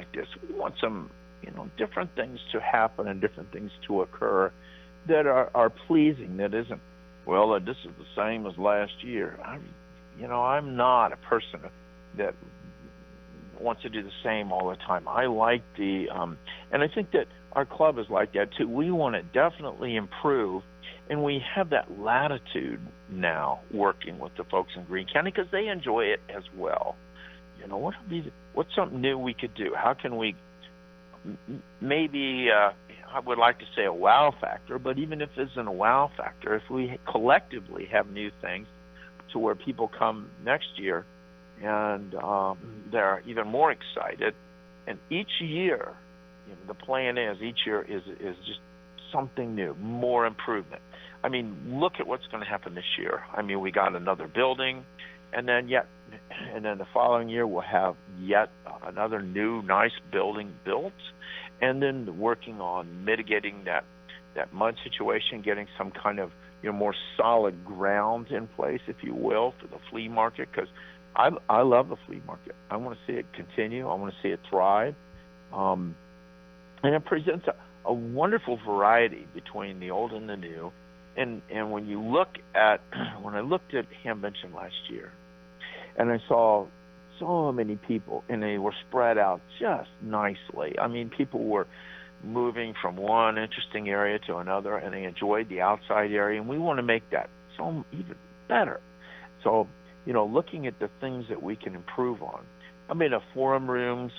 like this. We want some, different things to happen and different things to occur that are pleasing, that isn't, well, this is the same as last year. I'm not a person that wants to do the same all the time. I like and I think that our club is like that too. We want to definitely improve, and we have that latitude now working with the folks in Greene County because they enjoy it as well. What's something new we could do? How can we maybe, I would like to say a wow factor, but even if it isn't a wow factor, if we collectively have new things to where people come next year and they're even more excited, and each year, the plan is each year is just something new, more improvement. I mean, look at what's going to happen this year. I mean, we got another building, and then the following year we'll have yet another new nice building built, and then working on mitigating that mud situation, getting some kind of more solid ground in place, if you will, for the flea market, because I love the flea market. I want to see it continue. I want to see it thrive, and it presents a wonderful variety between the old and the new. And when I looked at Hamvention last year, and I saw so many people, and they were spread out just nicely. I mean, people were moving from one interesting area to another, and they enjoyed the outside area, and we want to make that so even better. So, looking at the things that we can improve on. I mean, the forum rooms,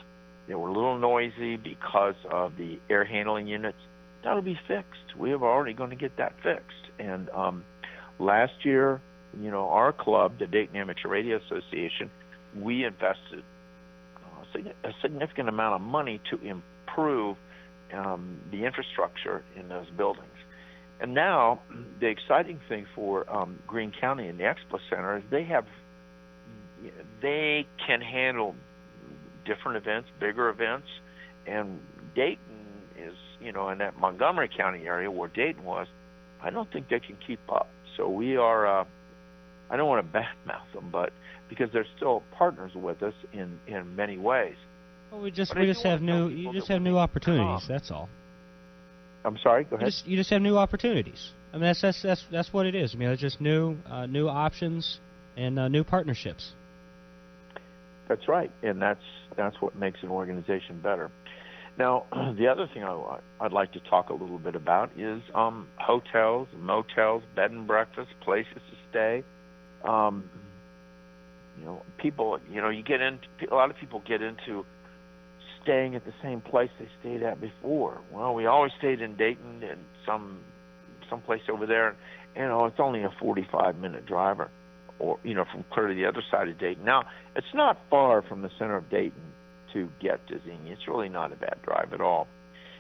they were a little noisy because of the air handling units. That'll be fixed. We are already going to get that fixed. And last year, our club, the Dayton Amateur Radio Association, we invested a significant amount of money to improve the infrastructure in those buildings. And now, the exciting thing for Greene County and the Expo Center is they can handle different events, bigger events, and Dayton is, in that Montgomery County area where Dayton was, I don't think they can keep up. So we are, I don't want to badmouth them, but because they're still partners with us in many ways. Well, we just have new opportunities. That's all. I'm sorry. Go ahead. You just have new opportunities. I mean, that's what it is. I mean, it's just new options and new partnerships. That's right, and that's what makes an organization better. Now, the other thing I'd like to talk a little bit about is hotels, motels, bed and breakfast, places to stay. People, a lot of people get into staying at the same place they stayed at before. Well, we always stayed in Dayton and some place over there, and it's only a 45-minute drive, or from clear to the other side of Dayton. Now, it's not far from the center of Dayton to get to Xenia. It's really not a bad drive at all.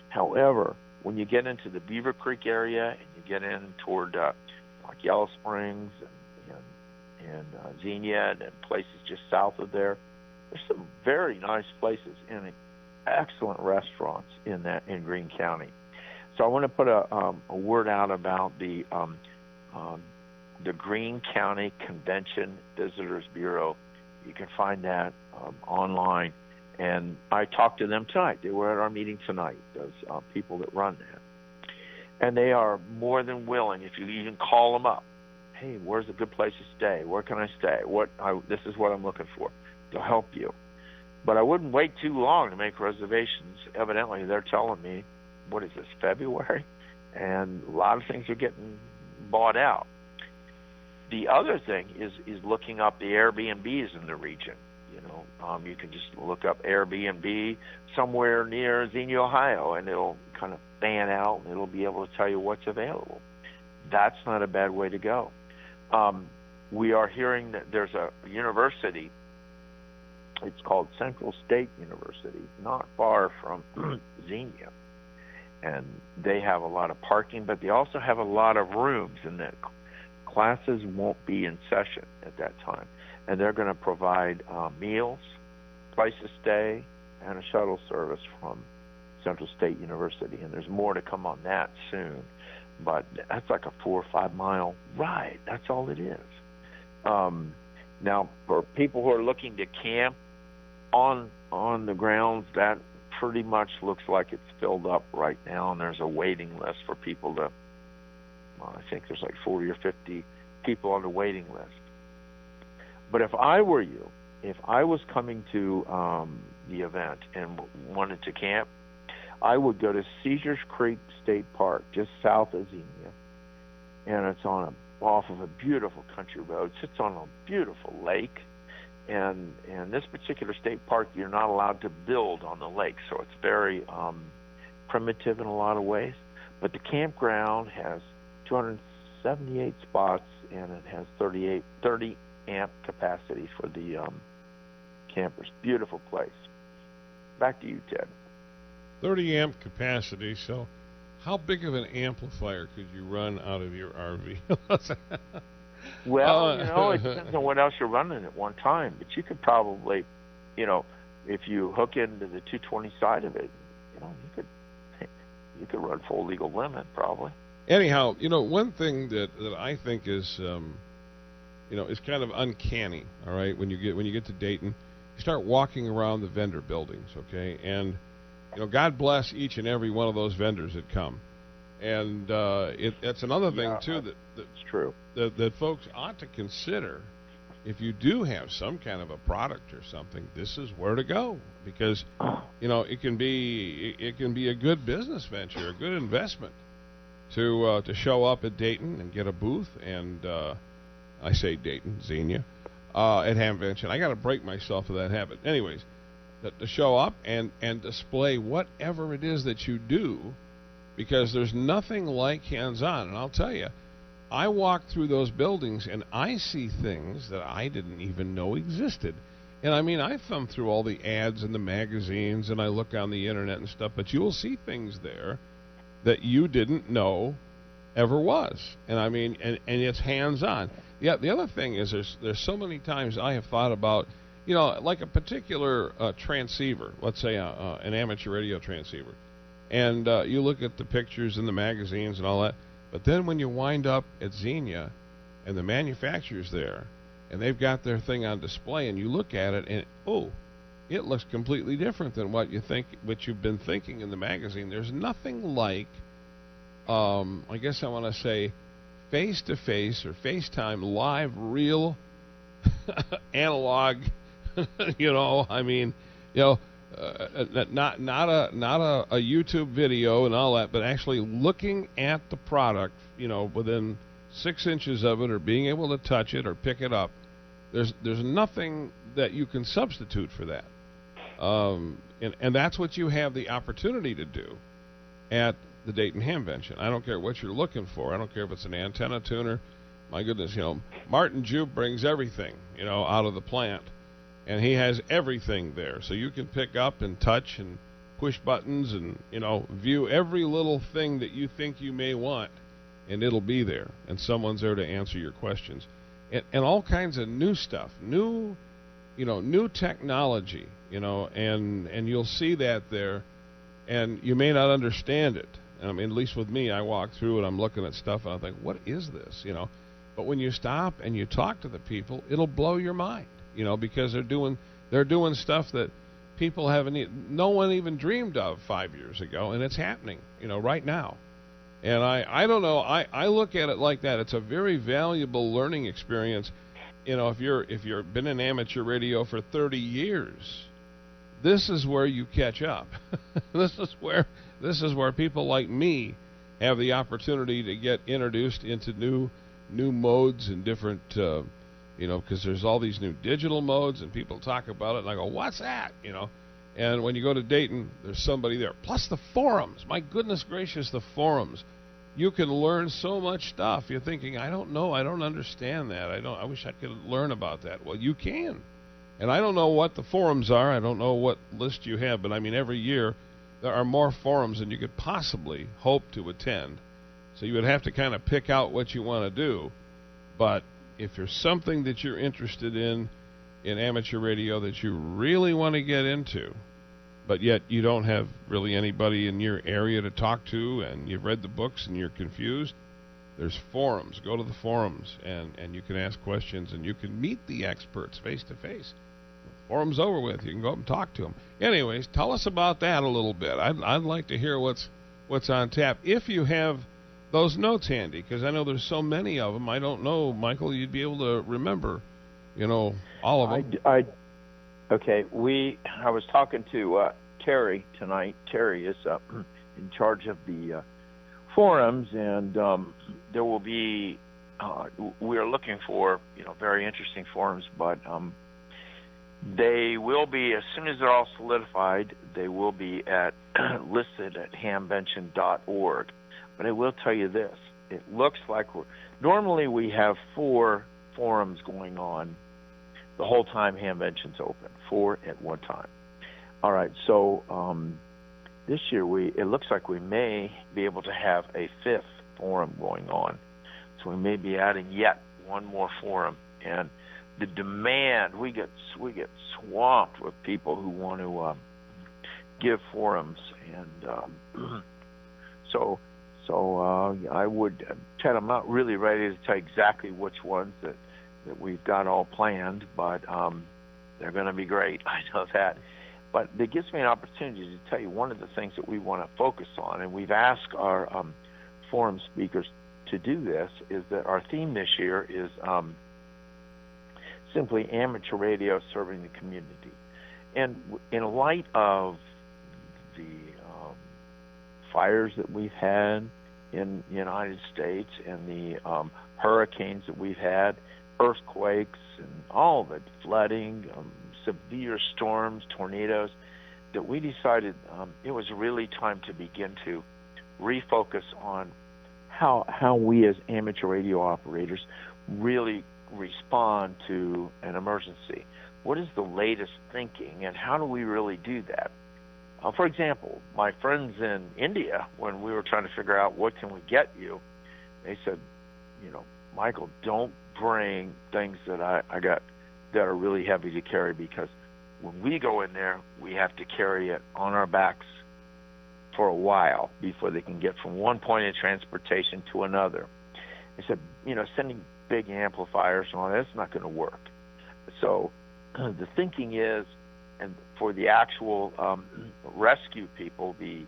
However, when you get into the Beaver Creek area and you get in toward like Yellow Springs and Xenia and places just south of there's some very nice places and excellent restaurants in Greene County. So I want to put a word out about the Greene County Convention Visitors Bureau. You can find that online. And I talked to them tonight. They were at our meeting tonight, those people that run that. And they are more than willing, if you even call them up, hey, where's a good place to stay? Where can I stay? This is what I'm looking for. They'll help you. But I wouldn't wait too long to make reservations. Evidently, they're telling me, what is this, February? And a lot of things are getting bought out. The other thing is looking up the Airbnbs in the region. You can just look up Airbnb somewhere near Xenia, Ohio, and it'll kind of fan out, and it'll be able to tell you what's available. That's not a bad way to go. We are hearing that there's a university. It's called Central State University, not far from Xenia. And they have a lot of parking, but they also have a lot of rooms, and the classes won't be in session at that time. And they're going to provide meals, place to stay, and a shuttle service from Central State University. And there's more to come on that soon. But that's like a 4 or 5 mile ride. That's all it is. Now, for people who are looking to camp, on the grounds, that pretty much looks like it's filled up right now, and there's a waiting list for people to. Well, I think there's like 40 or 50 people on the waiting list. But if I were you, if I was coming to the event and wanted to camp, I would go to Caesars Creek State Park, just south of Xenia, and it's off of a beautiful country road. It sits on a beautiful lake, and this particular state park, you're not allowed to build on the lake, so it's very primitive in a lot of ways. But the campground has 278 spots, and it has 30 amp capacity for the campers. Beautiful place. Back to you, Ted. 30 amp capacity. So how big of an amplifier could you run out of your RV? Well, it depends on what else you're running at one time. But you could probably, if you hook into the 220 side of it, you could run full legal limit probably. Anyhow, one thing that I think is, is kind of uncanny. All right, when you get to Dayton, you start walking around the vendor buildings, okay, and God bless each and every one of those vendors that come, and that's another thing too that's true that folks ought to consider. If you do have some kind of a product or something, this is where to go, because it can be a good business venture, a good investment to show up at Dayton and get a booth, and I say Dayton, Xenia, at Hamvention. I got to break myself of that habit. Anyways, to show up and display whatever it is that you do, because there's nothing like hands-on. And I'll tell you, I walk through those buildings and I see things that I didn't even know existed. And I mean, I thumb through all the ads in the magazines and I look on the internet and stuff, but you'll see things there that you didn't know ever was. And I mean, and it's hands-on. Yeah, the other thing is there's so many times I have thought about, like a particular transceiver, let's say an amateur radio transceiver, and you look at the pictures in the magazines and all that, but then when you wind up at Xenia and the manufacturer's there and they've got their thing on display and you look at it and, it looks completely different than what you've been thinking in the magazine. There's nothing like, I guess I want to say, face-to-face or FaceTime live, real, analog. Not a YouTube video and all that, but actually looking at the product, within 6 inches of it, or being able to touch it or pick it up. There's nothing that you can substitute for that. And that's what you have the opportunity to do at the Dayton Hamvention. I don't care what you're looking for. I don't care if it's an antenna tuner. My goodness, Martin Jupe brings everything, out of the plant. And he has everything there. So you can pick up and touch and push buttons and, view every little thing that you think you may want. And it'll be there. And someone's there to answer your questions. And all kinds of new stuff. New technology, and you'll see that there. And you may not understand it. I mean, at least with me, I walk through and I'm looking at stuff and I think, what is this? But when you stop and you talk to the people, it'll blow your mind, because they're doing stuff that people no one even dreamed of 5 years ago, and it's happening, right now. And I don't know, I look at it like that. It's a very valuable learning experience. If you've been in amateur radio for 30 years, this is where you catch up. This is where people like me have the opportunity to get introduced into new modes and different, because there's all these new digital modes and people talk about it and I go, what's that? And when you go to Dayton, there's somebody there. Plus the forums. My goodness gracious, the forums. You can learn so much stuff. You're thinking, I don't know, I don't understand that. I wish I could learn about that. Well, you can. And I don't know what the forums are. I don't know what list you have, but I mean, every year there are more forums than you could possibly hope to attend. So you would have to kind of pick out what you want to do. But if there's something that you're interested in amateur radio that you really want to get into, but yet you don't have really anybody in your area to talk to, and you've read the books and you're confused, there's forums. Go to the forums, and you can ask questions, and you can meet the experts face to face. Forum's over with. You can go up and talk to them. Anyways, tell us about that a little bit. I'd like to hear what's on tap. If you have those notes handy, because I know there's so many of them. I don't know, Michael, you'd be able to remember, all of them. Okay. I was talking to Terry tonight. Terry is in charge of the forums, and there will be. We are looking for very interesting forums, but they will be, as soon as they're all solidified, they will be listed at hamvention.org. But I will tell you this: it looks like normally we have 4 forums going on the whole time Hamvention's open, 4 at one time. All right, so this year it looks like we may be able to have a 5th forum going on. So we may be adding yet one more forum, and the demand, we get swamped with people who want to give forums, and so I would, Ted, I'm not really ready to tell exactly which ones that we've got all planned, but they're going to be great. I know that. But it gives me an opportunity to tell you one of the things that we want to focus on, and we've asked our forum speakers to do this, is that our theme this year is simply amateur radio serving the community. And in light of the fires that we've had in the United States and the hurricanes that we've had, earthquakes and all the flooding, severe storms, tornadoes, that we decided it was really time to begin to refocus on how we as amateur radio operators really respond to an emergency. What is the latest thinking, and how do we really do that? For example, my friends in India, when we were trying to figure out what can we get you, they said, Michael, don't bring things that I got that are really heavy to carry, because when we go in there, we have to carry it on our backs for a while before they can get from one point of transportation to another. They said, sending big amplifiers and all that's not going to work. So the thinking is, and for the actual rescue people, the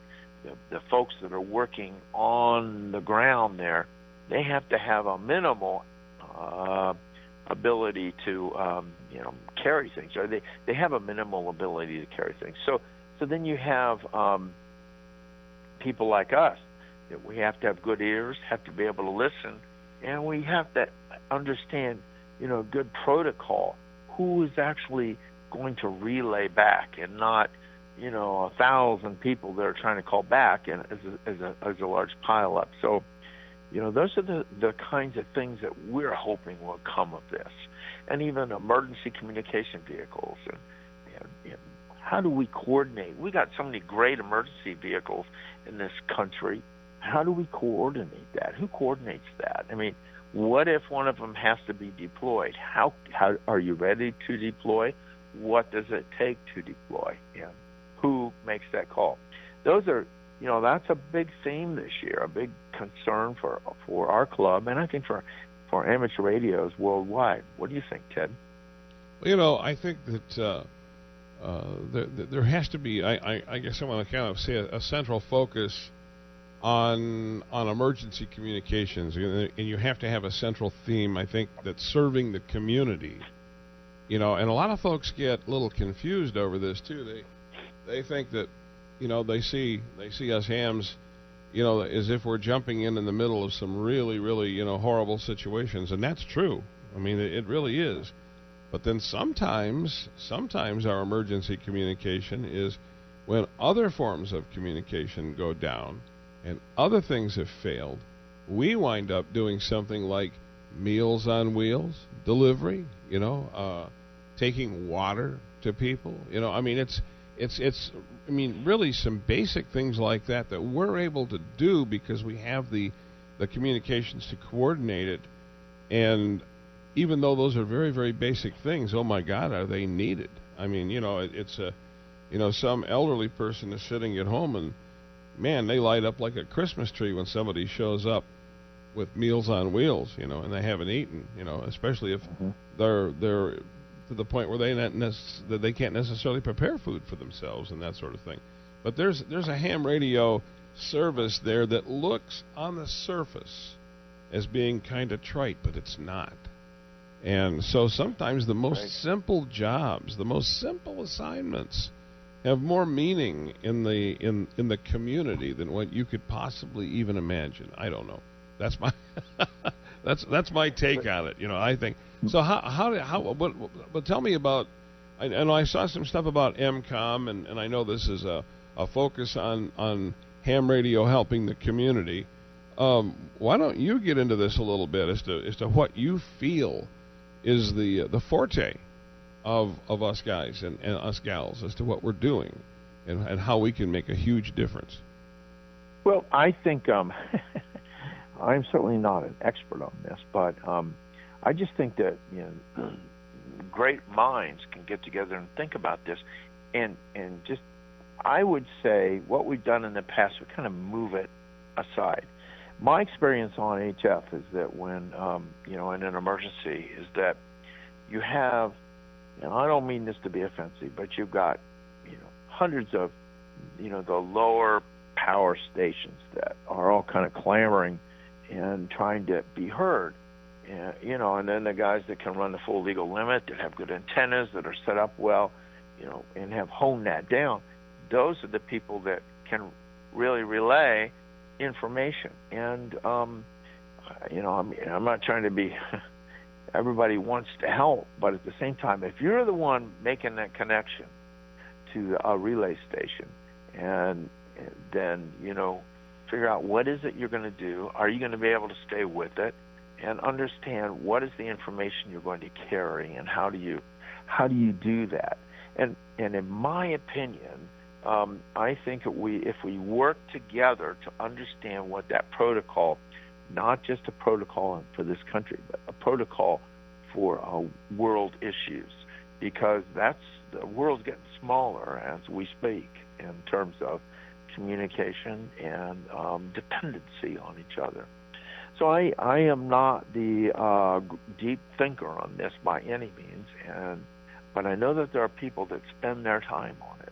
folks that are working on the ground there, they have to have a minimal ability to carry things, or they have a minimal ability to carry things. So then you have people like us, that we have to have good ears, have to be able to listen, and we have to understand good protocol. Who is actually going to relay back, and not 1,000 people that are trying to call back and as a large pile up. So those are the kinds of things that we're hoping will come of this, and even emergency communication vehicles. And how do we coordinate? We got so many great emergency vehicles in this country. How do we coordinate that? Who coordinates that? I mean, what if one of them has to be deployed? How are you ready to deploy? What does it take to deploy? And who makes that call? Those are, that's a big theme this year, a big concern for our club, and I think for amateur radios worldwide. What do you think, Ted? Well, I think that there has to be, I guess I want to kind of say a central focus on emergency communications, and you have to have a central theme, I think, that's serving the community. And a lot of folks get a little confused over this too. They think that, they see us hams, as if we're jumping in the middle of some really, really, horrible situations, and that's true. I mean, it really is. But then sometimes our emergency communication is when other forms of communication go down and other things have failed, we wind up doing something like Meals on Wheels delivery, taking water to people. It's really some basic things like that we're able to do because we have the communications to coordinate it. And even though those are very, very basic things, oh my God, are they needed? I mean, it's some elderly person is sitting at home and, man, they light up like a Christmas tree when somebody shows up with Meals on Wheels, and they haven't eaten, especially if they're to the point where that they can't necessarily prepare food for themselves and that sort of thing. But there's a ham radio service there that looks on the surface as being kind of trite, but it's not. And so sometimes the most simple jobs, the most simple assignments, have more meaning in the community than what you could possibly even imagine. I don't know. That's my that's my take on it. I think so. But tell me about. I know I saw some stuff about MCOM, and I know this is a focus on ham radio helping the community. Why don't you get into this a little bit as to what you feel is the forte of us guys and us gals as to what we're doing and how we can make a huge difference? Well, I think I'm certainly not an expert on this, but I just think that great minds can get together and think about this, and just I would say what we've done in the past, we kind of move it aside. My experience on HF is that when in an emergency is that you have, and I don't mean this to be offensive, but you've got hundreds of the lower power stations that are all kind of clamoring and trying to be heard, and then the guys that can run the full legal limit, that have good antennas, that are set up well, and have honed that down. Those are the people that can really relay information. And I'm not trying to be. Everybody wants to help, but at the same time, if you're the one making that connection to a relay station, and then figure out what is it you're going to do. Are you going to be able to stay with it, and understand what is the information you're going to carry, and how do you do that? And in my opinion, I think if we work together to understand what that protocol, not just a protocol for this country, but a protocol for world issues, because the world's getting smaller as we speak in terms of communication and dependency on each other. So I am not the deep thinker on this by any means, but I know that there are people that spend their time on it.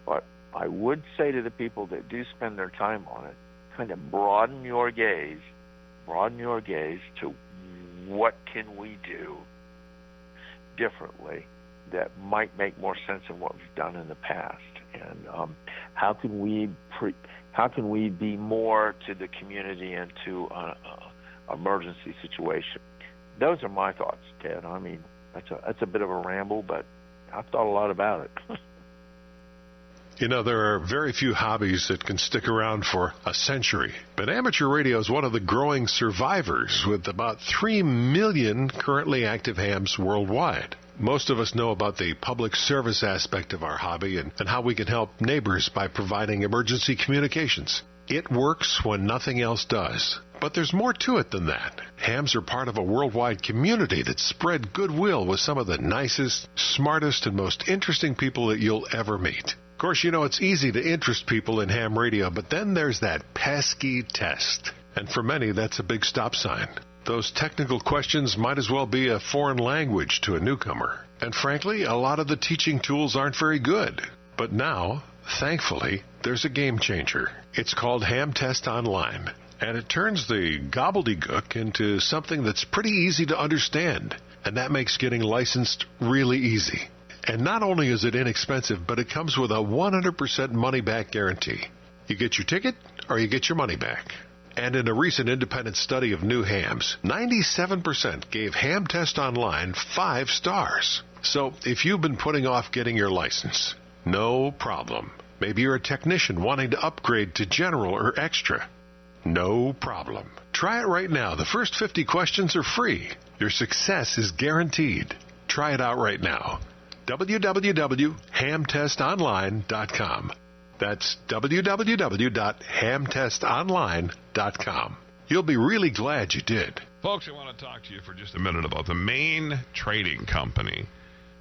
But I would say to the people that do spend their time on it, kind of broaden your gaze to what can we do differently that might make more sense than what we've done in the past, and how can we be more to the community and to an emergency situation. Those are my thoughts, Ted. I mean, that's a bit of a ramble, but I've thought a lot about it. There are very few hobbies that can stick around for a century. But amateur radio is one of the growing survivors, with about 3 million currently active hams worldwide. Most of us know about the public service aspect of our hobby and how we can help neighbors by providing emergency communications. It works when nothing else does. But there's more to it than that. Hams are part of a worldwide community that spread goodwill with some of the nicest, smartest, and most interesting people that you'll ever meet. Of course, it's easy to interest people in ham radio, but then there's that pesky test. And for many, that's a big stop sign. Those technical questions might as well be a foreign language to a newcomer. And frankly, a lot of the teaching tools aren't very good. But now, thankfully, there's a game changer. It's called Ham Test Online. And it turns the gobbledygook into something that's pretty easy to understand. And that makes getting licensed really easy. And not only is it inexpensive, but it comes with a 100% money-back guarantee. You get your ticket, or you get your money back. And in a recent independent study of new hams, 97% gave Ham Test Online 5 stars. So if you've been putting off getting your license, no problem. Maybe you're a technician wanting to upgrade to general or extra. No problem. Try it right now. The first 50 questions are free. Your success is guaranteed. Try it out right now. www.hamtestonline.com. That's www.hamtestonline.com. You'll be really glad you did. Folks, I want to talk to you for just a minute about the Maine Trading Company.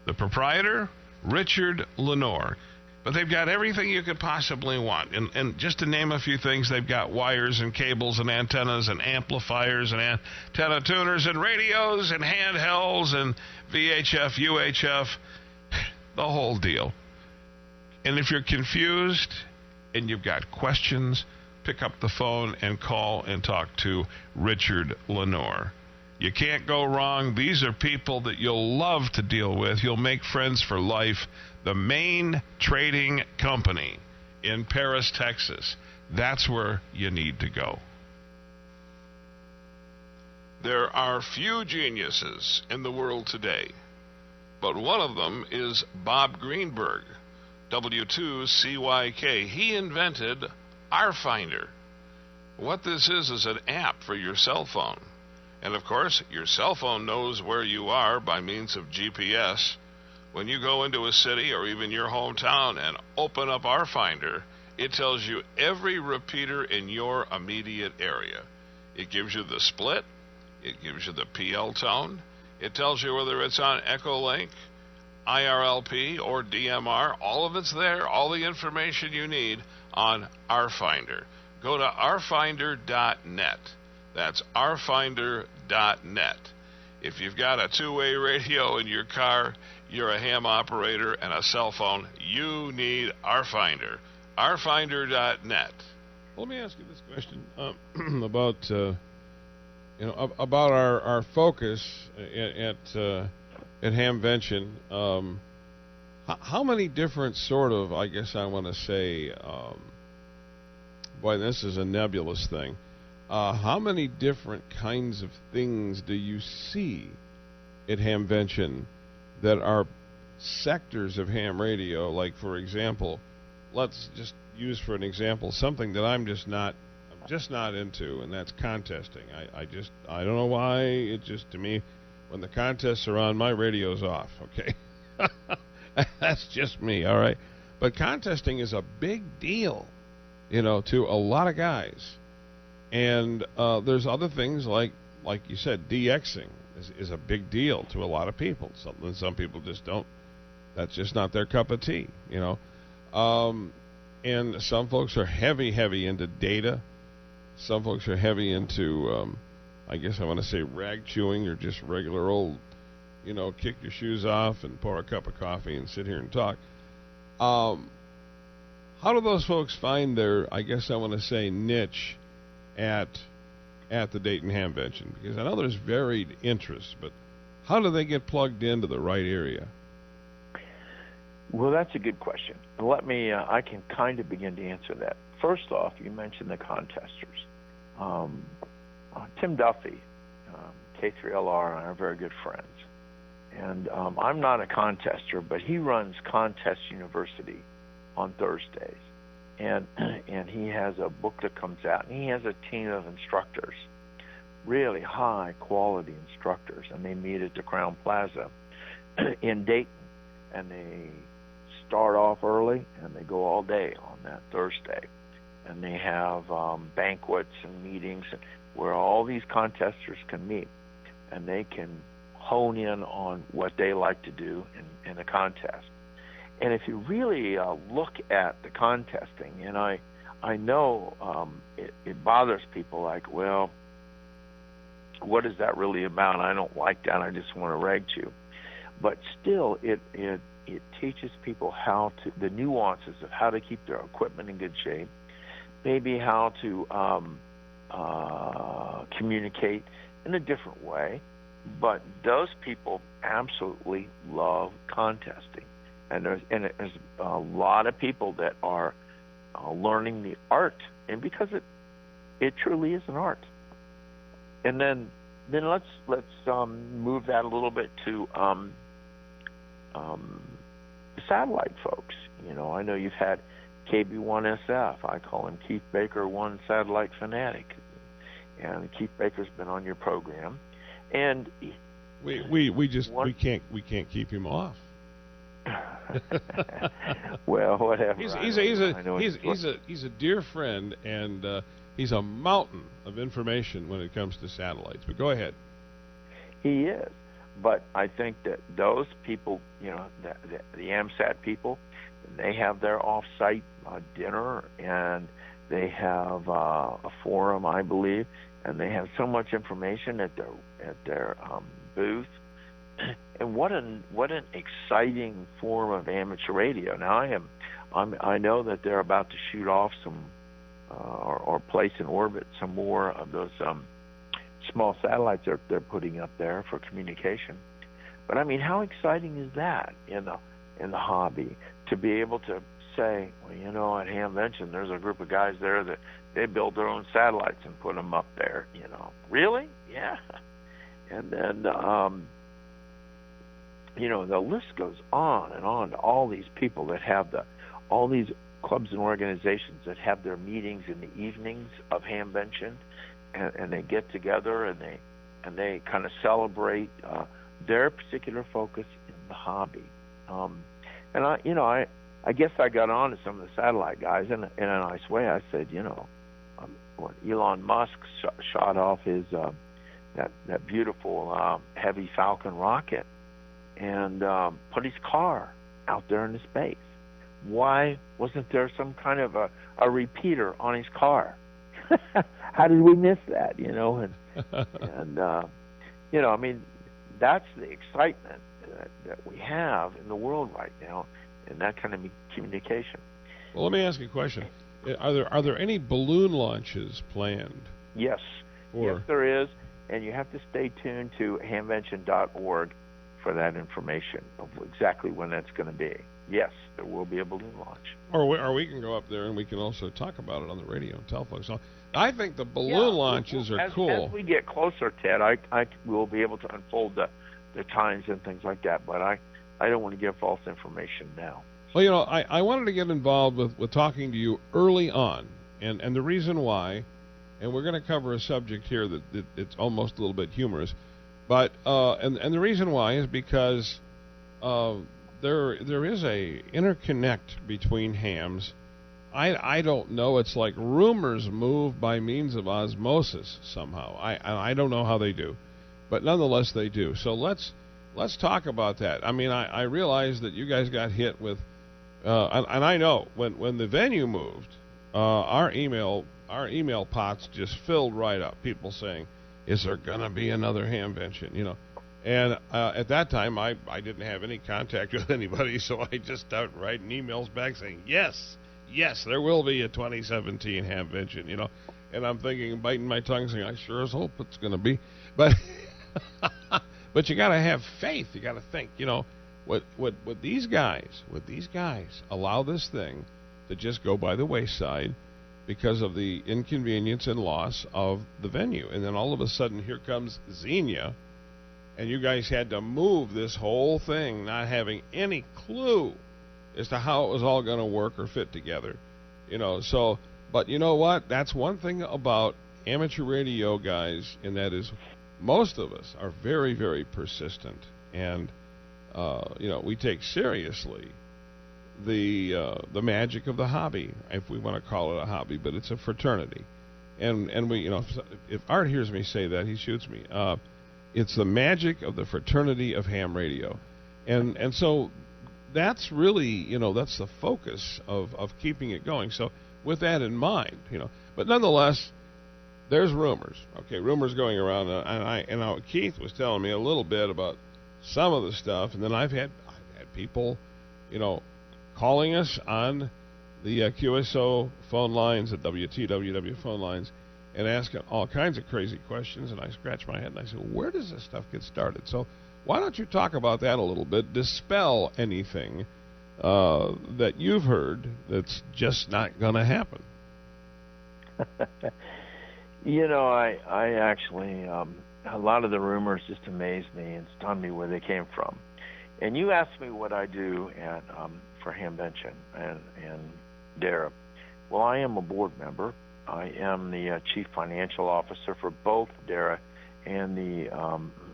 The proprietor, Richard Lenore. But they've got everything you could possibly want. And just to name a few things, they've got wires and cables and antennas and amplifiers and antenna tuners and radios and handhelds and VHF, UHF, the whole deal. And if you're confused and you've got questions, pick up the phone and call and talk to Richard Lenore. You can't go wrong. These are people that you'll love to deal with. You'll make friends for life. The Main Trading Company in Paris, Texas. That's where you need to go. There are few geniuses in the world today, but one of them is Bob Greenberg, W2CYK. He invented RFinder. What this is an app for your cell phone. And of course, your cell phone knows where you are by means of GPS. When you go into a city or even your hometown and open up RFinder, it tells you every repeater in your immediate area. It gives you the split. It gives you the PL tone. It tells you whether it's on Echolink, IRLP, or DMR. All of it's there, all the information you need on RFinder. Go to rfinder.net. That's rfinder.net. If you've got a two-way radio in your car, you're a ham operator and a cell phone, you need RFinder. rfinder.net. Let me ask you this question about about our focus at Hamvention. How many different sort of, I guess I want to say, boy, this is a nebulous thing. How many different kinds of things do you see at Hamvention that are sectors of ham radio? Like, for example, let's just use for an example something that I'm just not into, and that's contesting. I don't know why. It just, to me, when the contests are on, my radio's off. Okay, that's just me. All right, but contesting is a big deal, to a lot of guys. And there's other things like you said, DXing is a big deal to a lot of people. Something some people just don't. That's just not their cup of tea, And some folks are heavy into data. Some folks are heavy into, I guess I want to say rag chewing, or just regular old, kick your shoes off and pour a cup of coffee and sit here and talk. How do those folks find their, I guess I want to say, niche at the Dayton Hamvention? Because I know there's varied interests, but how do they get plugged into the right area? Well, that's a good question. Let me, I can kind of begin to answer that. First off, you mentioned the contesters. Tim Duffy, K3LR, and I are very good friends. And I'm not a contester, but he runs Contest University on Thursdays. And he has a book that comes out, and he has a team of instructors, really high-quality instructors, and they meet at the Crown Plaza in Dayton, and they start off early, and they go all day on that Thursday, and they have banquets and meetings where all these contesters can meet, and they can hone in on what they like to do in a contest. And if you really look at the contesting, and I know it bothers people, like, well, what is that really about? I don't like that. I just want to rag chew. But still, it teaches people the nuances of how to keep their equipment in good shape, maybe how to communicate in a different way. But those people absolutely love contesting. And there's a lot of people that are learning the art, and because it truly is an art. And then let's move that a little bit to the satellite folks. I know you've had KB1SF. I call him Keith Baker, one satellite fanatic, and Keith Baker's been on your program, and we can't keep him off. Well, whatever. He's a dear friend, and he's a mountain of information when it comes to satellites. But go ahead. He is, but I think that those people, the AMSAT people, they have their off-site dinner, and they have a forum, I believe, and they have so much information at their booth. And what an exciting form of amateur radio. Now I know that they're about to shoot off some or place in orbit some more of those small satellites they're putting up there for communication. But I mean, how exciting is that in the hobby to be able to say, well, at Hamvention there's a group of guys there that they build their own satellites and put them up there. Really? Yeah. And then the list goes on and on to all these people that have all these clubs and organizations that have their meetings in the evenings of Hamvention, and they get together and they kind of celebrate their particular focus in the hobby. And I guess I got on to some of the satellite guys in a nice way. I said, when Elon Musk shot off his that beautiful heavy Falcon rocket and put his car out there into space, why wasn't there some kind of a repeater on his car? How did we miss that? I mean, that's the excitement that we have in the world right now in that kind of communication. Well, let me ask you a question. Are there any balloon launches planned? Yes. Yes, there is, and you have to stay tuned to hamvention.org for that information of exactly when that's going to be. Yes, there will be a balloon launch. Or we can go up there and we can also talk about it on the radio and tell folks. So I think the balloon launches are cool. As we get closer, Ted, I will be able to unfold the times and things like that, but I don't want to give false information now. Well, I wanted to get involved with talking to you early on, and the reason why, and we're going to cover a subject here that it's almost a little bit humorous, but and the reason why is because there is a interconnect between hams. I don't know. It's like rumors move by means of osmosis somehow. I don't know how they do, but nonetheless they do. So let's talk about that. I mean, I realize that you guys got hit with, and I know when the venue moved, our email pots just filled right up. People saying, "Is there gonna be another Hamvention?" And at that time, I didn't have any contact with anybody, so I just started writing emails back saying, yes, there will be a 2017 Hamvention, And I'm thinking, biting my tongue, saying, I sure as hope it's going to be. But but you got to have faith. You got to think, would these guys allow this thing to just go by the wayside because of the inconvenience and loss of the venue? And then all of a sudden, here comes Xenia, and you guys had to move this whole thing, not having any clue as to how it was all going to work or fit together. So, but you know what? That's one thing about amateur radio guys, and that is most of us are very, very persistent. And, we take seriously the magic of the hobby, if we want to call it a hobby, but it's a fraternity. And we, if Art hears me say that, he shoots me. It's the magic of the fraternity of ham radio. And so that's really, that's the focus of keeping it going. So with that in mind, but nonetheless, there's rumors. Okay, rumors going around, and Keith was telling me a little bit about some of the stuff, and then I've had people, calling us on the QSO phone lines, the WTWW phone lines, and asking all kinds of crazy questions, and I scratched my head and I said, where does this stuff get started? So why don't you talk about that a little bit, dispel anything that you've heard that's just not going to happen? I actually, a lot of the rumors just amaze me and stun me where they came from. And you asked me what I do for Hamvention and DARA. Well, I am a board member. I am the chief financial officer for both DARA and the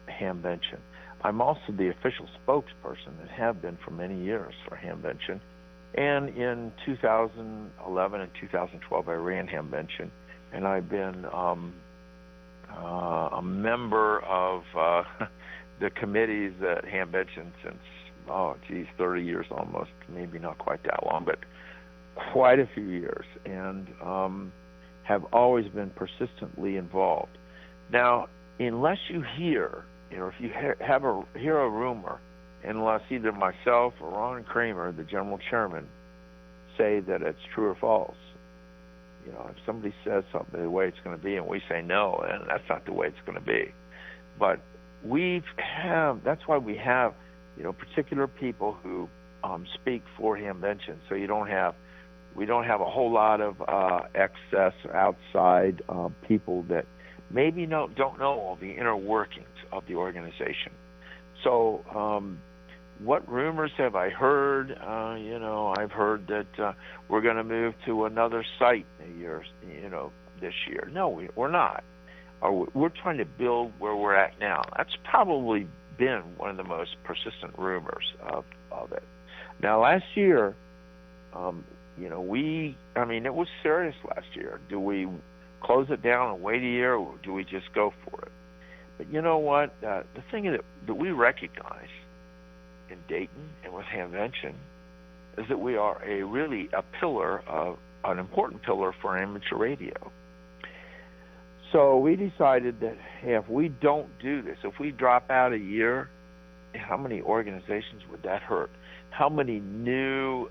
Hamvention. I'm also the official spokesperson and have been for many years for Hamvention. And in 2011 and 2012, I ran Hamvention, and I've been a member of the committees at Hamvention since 30 years almost, maybe not quite that long, but quite a few years, and have always been persistently involved. Now, unless you hear, if you hear a rumor, unless either myself or Ron Kramer, the general chairman, say that it's true or false. If somebody says something the way it's going to be and we say no, and that's not the way it's going to be. But that's why we have, particular people who speak for Hamvention. So we don't have a whole lot of excess outside people that maybe don't know all the inner workings of the organization. So what rumors have I heard? I've heard that we're going to move to another site this year. No, we're not. We're trying to build where we're at now. That's probably been one of the most persistent rumors of it. Now, last year, it was serious last year. Do we close it down and wait a year, or do we just go for it? But you know what? The thing that we recognize in Dayton and with Hamvention is that we are an important pillar for amateur radio. So we decided that, hey, if we don't do this, if we drop out a year, how many organizations would that hurt? How many new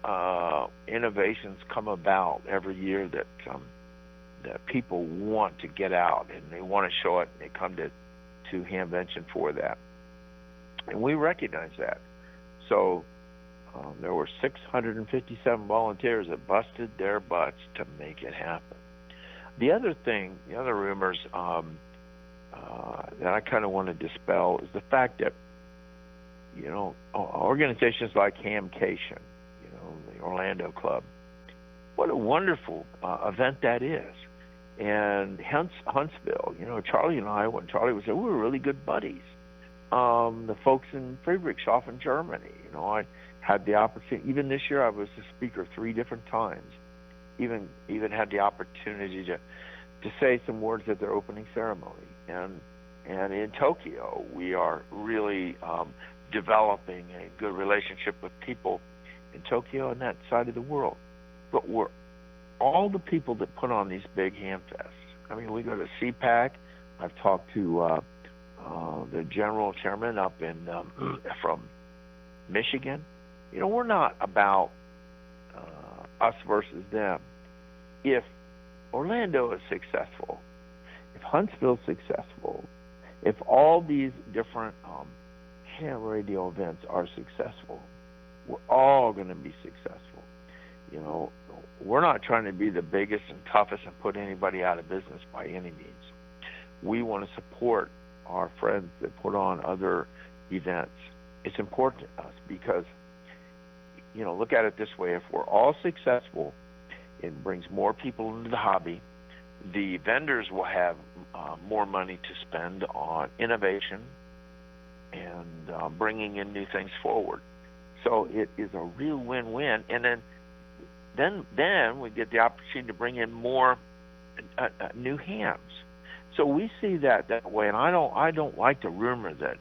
innovations come about every year that people want to get out and they want to show it, and they come to Hamvention for that. And we recognize that. So there were 657 volunteers that busted their butts to make it happen. The other rumors that I kind of want to dispel is the fact that, organizations like Hamcation, the Orlando Club, what a wonderful event that is. And Huntsville, Charlie and I, when Charlie was there, we were really good buddies. The folks in Friedrichshafen, Germany, I had the opportunity, even this year I was the speaker 3 different times, even had the opportunity to say some words at their opening ceremony. And in Tokyo, we are really developing a good relationship with people in Tokyo and that side of the world. But all the people that put on these big ham fests. We go to CPAC. I've talked to the general chairman up in from Michigan. We're not about us versus them. If Orlando is successful, if Huntsville's successful, if all these different ham radio events are successful, we're all going to be successful. We're not trying to be the biggest and toughest and put anybody out of business by any means. We want to support our friends that put on other events. It's important to us because, look at it this way. If we're all successful, it brings more people into the hobby. The vendors will have more money to spend on innovation and bringing in new things forward. So it is a real win-win. And then we get the opportunity to bring in more new hams. So we see that way. And I don't like the rumor that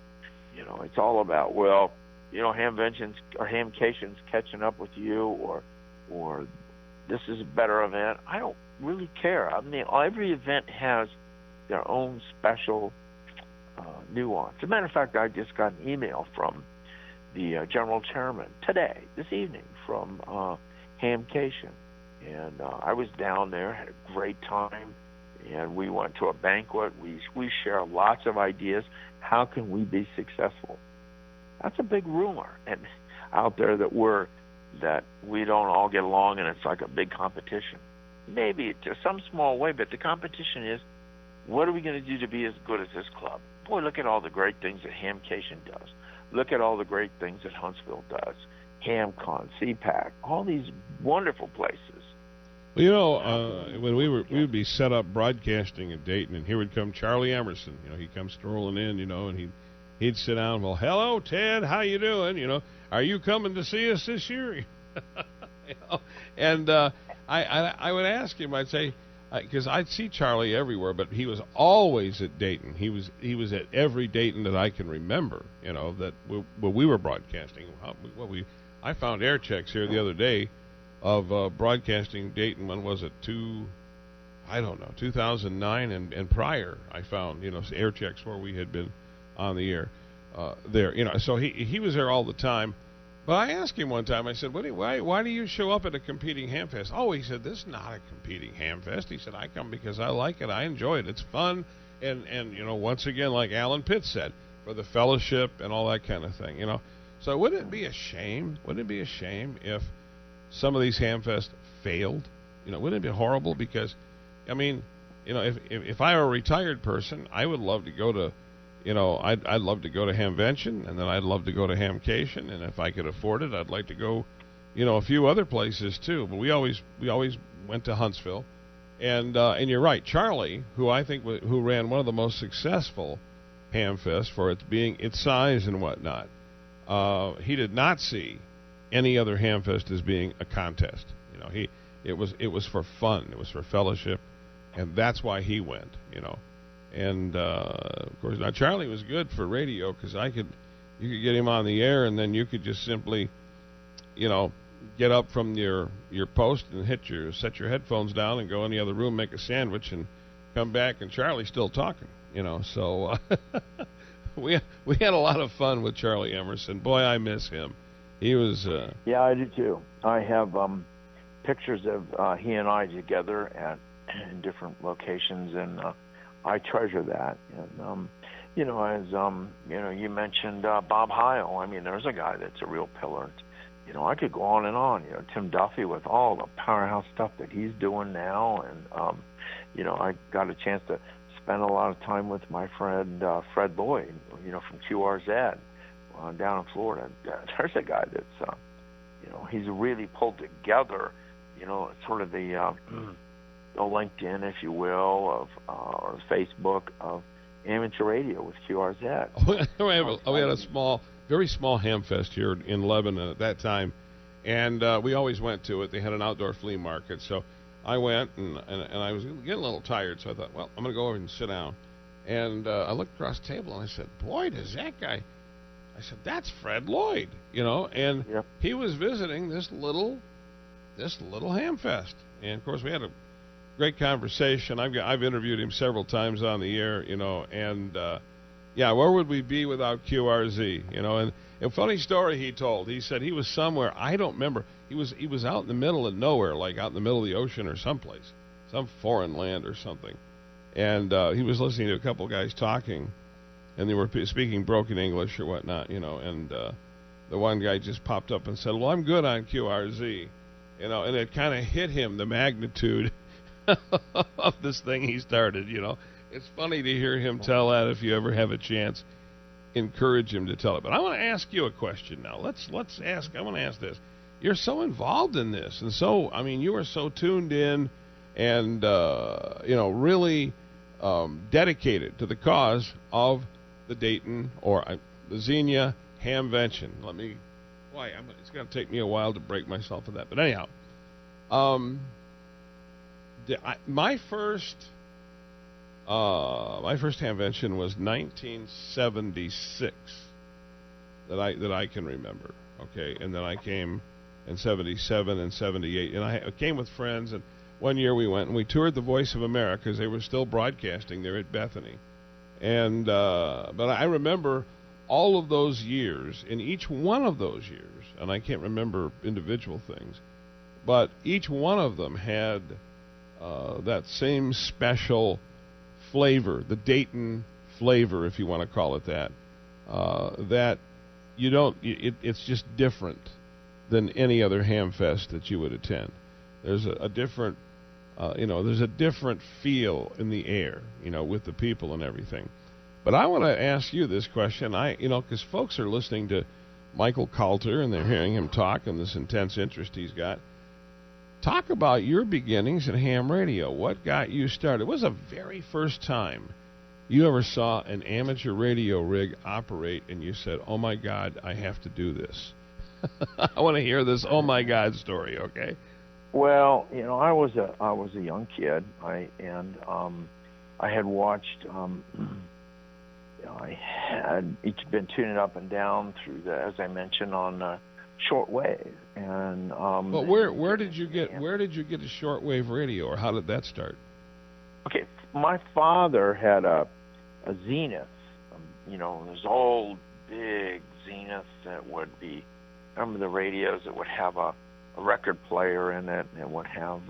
it's all about Hamvention's or Hamcation's catching up with you or this is a better event. I don't really care. Every event has their own special nuance. As a matter of fact, I just got an email from the general chairman this evening from Hamcation, and I was down there, had a great time, and we went to a banquet. We share lots of ideas. How can we be successful? That's a big rumor and out there that we don't all get along and it's like a big competition. Maybe to some small way, but the competition is, what are we going to do to be as good as this club? Boy, look at all the great things that Hamcation does. Look at all the great things that Huntsville does. HamCon, CPAC, all these wonderful places. Well, when we would be set up broadcasting in Dayton, and here would come Charlie Emerson. He'd come strolling in, and he'd sit down. Well, hello, Ted. How you doing? Are you coming to see us this year? And I would ask him. I'd say, because I'd see Charlie everywhere, but he was always at Dayton. He was at every Dayton that I can remember. That we were broadcasting. I found air checks here the other day of broadcasting Dayton. When was it? 2009 and prior. I found air checks where we had been on the air there. So he was there all the time. But I asked him one time, I said, why do you show up at a competing hamfest? Oh, he said, this is not a competing hamfest. He said, I come because I like it. I enjoy it. It's fun. And once again, like Alan Pitts said, for the fellowship and all that kind of thing, So wouldn't it be a shame? Wouldn't it be a shame if some of these hamfests failed? Wouldn't it be horrible? Because, if I were a retired person, I would love to go to I'd love to go to Hamvention, and then I'd love to go to Hamcation, and if I could afford it, I'd like to go, a few other places too. But we always went to Huntsville, and you're right, Charlie, who I think who ran one of the most successful Hamfests for its size and whatnot. He did not see any other Hamfest as being a contest. It was for fun, it was for fellowship, and that's why he went. And of course, now Charlie was good for radio because you could get him on the air, and then you could just simply, get up from your post and set your headphones down and go in the other room, make a sandwich, and come back, and Charlie's still talking. So we had a lot of fun with Charlie Emerson. Boy, I miss him. He was. Yeah, I do too. I have pictures of he and I together in different locations, and I treasure that. And as you mentioned Bob Heil. I mean, there's a guy that's a real pillar. I could go on and on. Tim Duffy with all the powerhouse stuff that he's doing now, and I got a chance to spend a lot of time with my friend Fred Lloyd, from QRZ down in Florida. There's a guy that's he's really pulled together, sort of the LinkedIn, if you will, or Facebook of amateur radio with QRZ. We had a very small hamfest here in Lebanon at that time, and we always went to it. They had an outdoor flea market, so I went, and I was getting a little tired, so I thought, well, I'm going to go over and sit down. And I looked across the table, and I said, boy, does that guy... I said, that's Fred Lloyd, and yep. He was visiting this little hamfest. And, of course, we had a great conversation. I've interviewed him several times on the air, and where would we be without QRZ? And a funny story he told. He said he was somewhere, I don't remember. He was out in the middle of nowhere, like out in the middle of the ocean or someplace, some foreign land or something. And he was listening to a couple guys talking, and they were speaking broken English or whatnot, and the one guy just popped up and said, well, I'm good on QRZ, and it kind of hit him, the magnitude of this thing he started. It's funny to hear him tell that. If you ever have a chance, encourage him to tell it. But I want to ask you a question now. I want to ask this. You're so involved in this, and so, you are so tuned in and, really dedicated to the cause of the Dayton, or the Xenia Hamvention. It's going to take me a while to break myself of that. But anyhow, my first Hamvention was 1976 that I can remember. Okay, and then I came in 77 and 78, and I came with friends, and one year we went and we toured the Voice of America because they were still broadcasting there at Bethany. And but I remember all of those years, in each one of those years, and I can't remember individual things, but each one of them had that same special flavor, the Dayton flavor, if you want to call it that, that you don't, it's just different than any other hamfest that you would attend. There's a different, there's a different feel in the air, with the people and everything. But I want to ask you this question, because folks are listening to Michael Coulter and they're hearing him talk and this intense interest he's got. Talk about your beginnings in ham radio. What got you started? What was the very first time you ever saw an amateur radio rig operate and you said, oh my God, I have to do this? I want to hear this oh my God story, okay? Well, I was a young kid. I had watched. I had been tuning up and down through as I mentioned, on shortwave. And But where did you get a shortwave radio, or how did that start? Okay, my father had a Zenith. Those old big Zeniths that would be. Remember the radios that would have a record player in it, and it would have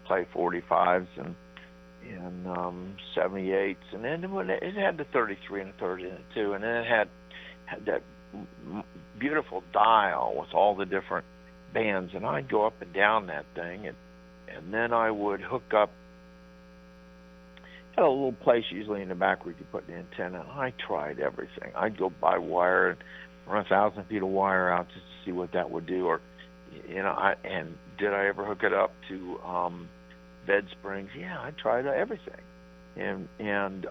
play 45s and 78s, and then it had the 33 and the 32, and then it had that beautiful dial with all the different bands, and I'd go up and down that thing, and then I would hook up. Had a little place usually in the back where you could put the antenna. I tried everything. I'd go buy wire and run 1,000 feet of wire out just to see what that would do, or and did I ever hook it up to bed springs? Yeah, I tried everything, and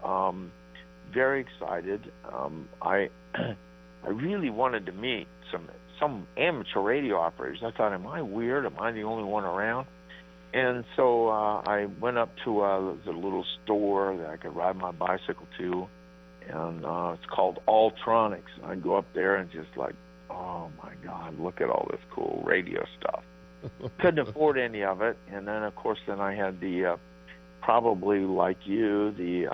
very excited. I really wanted to meet some amateur radio operators. I thought, am I weird? Am I the only one around? And so I went up to the little store that I could ride my bicycle to, and it's called Alltronics. I'd go up there and just like, oh my God, look at all this cool radio stuff. Couldn't afford any of it, and then of course I had the probably like you, the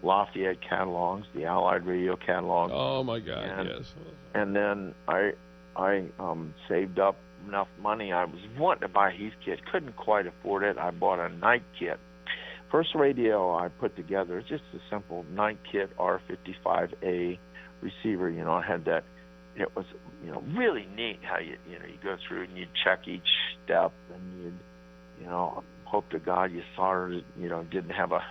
Lafayette catalogs, the Allied radio catalogs. Oh my God, yes. And then I saved up enough money. I was wanting to buy a Heath kit, couldn't quite afford it. I bought a night kit. First radio I put together, just a simple night kit R55A receiver. I had that. It was really neat how you go through and you check each step, and you'd hope to God you soldered it, didn't have a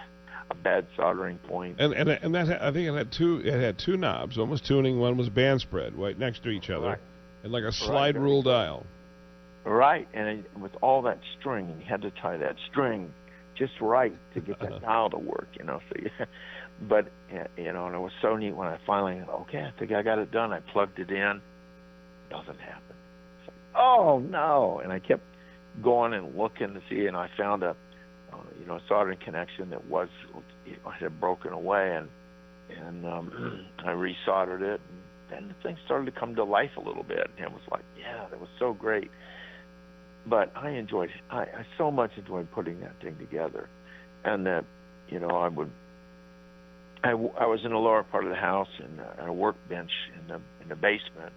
bad soldering point. And that, I think it had two knobs. One was tuning, one was band spread, right next to each other, right. And like a slide rule dial. Right, and with all that string, you had to tie that string just right to get that dial to work. But and it was so neat when I finally, I think I got it done. I plugged it in. Doesn't happen. It's like, oh no! And I kept going and looking to see, and I found a soldering connection that had broken away, and I resoldered it, and then the thing started to come to life a little bit, and it was like, yeah, that was so great. But I so much enjoyed putting that thing together, and that I was in the lower part of the house in a workbench in the basement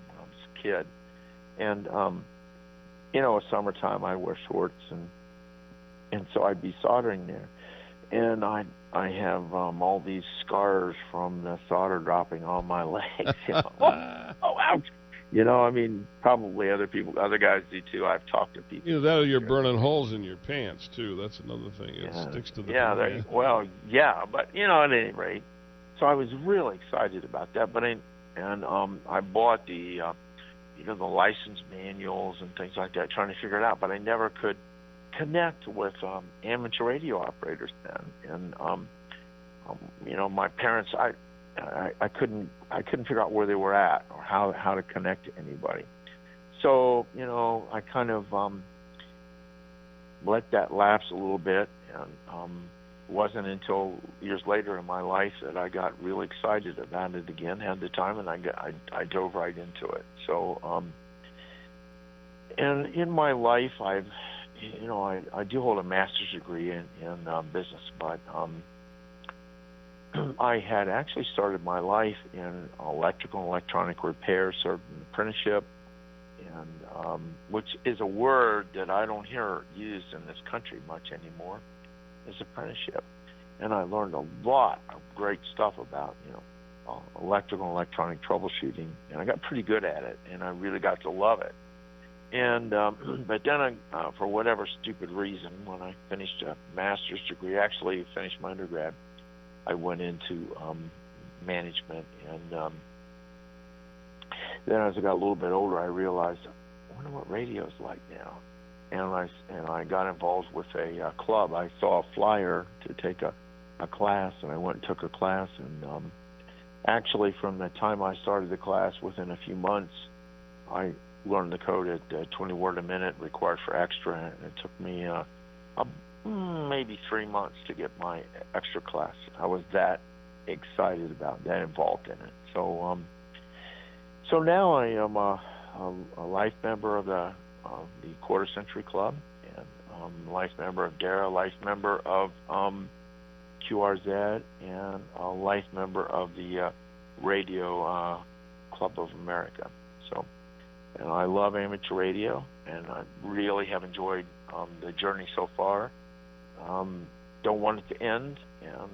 when I was a kid, and it was summertime. I wear shorts, and so I'd be soldering there, and I have all these scars from the solder dropping on my legs. Oh, ouch! Probably other guys do too. I've talked to people. That or you're burning holes in your pants too. That's another thing. It sticks to the. Yeah, but at any rate, so I was really excited about that. But I bought the the license manuals and things like that, trying to figure it out. But I never could connect with amateur radio operators then, and my parents, I couldn't figure out where they were at or how to connect to anybody. So I kind of let that lapse a little bit, and wasn't until years later in my life that I got really excited about it again. Had the time, and I dove right into it. So and in my life I've I do hold a master's degree in business, but I had actually started my life in electrical and electronic repair, served an apprenticeship, and which is a word that I don't hear used in this country much anymore, is apprenticeship. And I learned a lot of great stuff about electrical and electronic troubleshooting, and I got pretty good at it, and I really got to love it. And but then for whatever stupid reason, when I finished a master's degree, actually finished my undergrad, I went into management, and then as I got a little bit older, I realized, I wonder what radio's like now. And I got involved with a club. I saw a flyer to take a class, and I went and took a class. And actually, from the time I started the class, within a few months, I learn the code at 20 word a minute required for extra, and it took me maybe 3 months to get my extra class. I was that excited about that, involved in it. So now I am a life member of the Quarter Century Club, and life member of DARA, life member of QRZ, and a life member of the Radio Club of America. So, and I love amateur radio, and I really have enjoyed the journey so far. Don't want it to end, and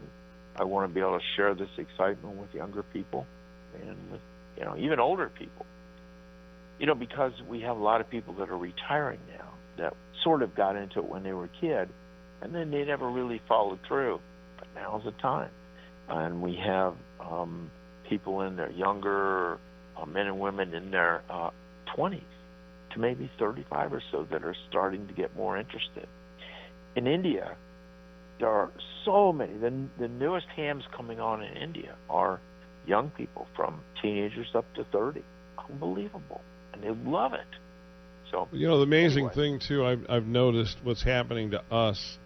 I want to be able to share this excitement with younger people and with, even older people. Because we have a lot of people that are retiring now that sort of got into it when they were a kid, and then they never really followed through. But now's the time. And we have people in their younger, men and women in their 20s to maybe 35 or so that are starting to get more interested. In India, there are so many. The newest hams coming on in India are young people from teenagers up to 30. Unbelievable. And they love it. So, the amazing thing, too, I've noticed what's happening to us,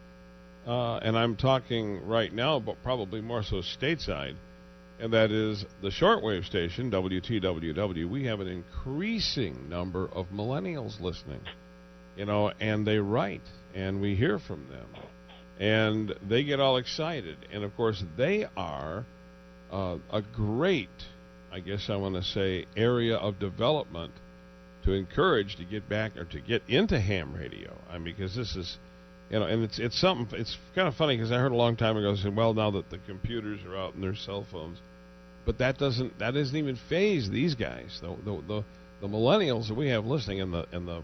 and I'm talking right now, but probably more so stateside, and that is the shortwave station, WTWW. We have an increasing number of millennials listening, and they write, and we hear from them, and they get all excited. And, of course, they are a great, I guess I want to say, area of development to encourage to get back or to get into ham radio. Because this is, and it's something. It's kind of funny because I heard a long time ago saying, well, now that the computers are out and their cell phones, but that doesn't even faze these guys. The millennials that we have listening, and the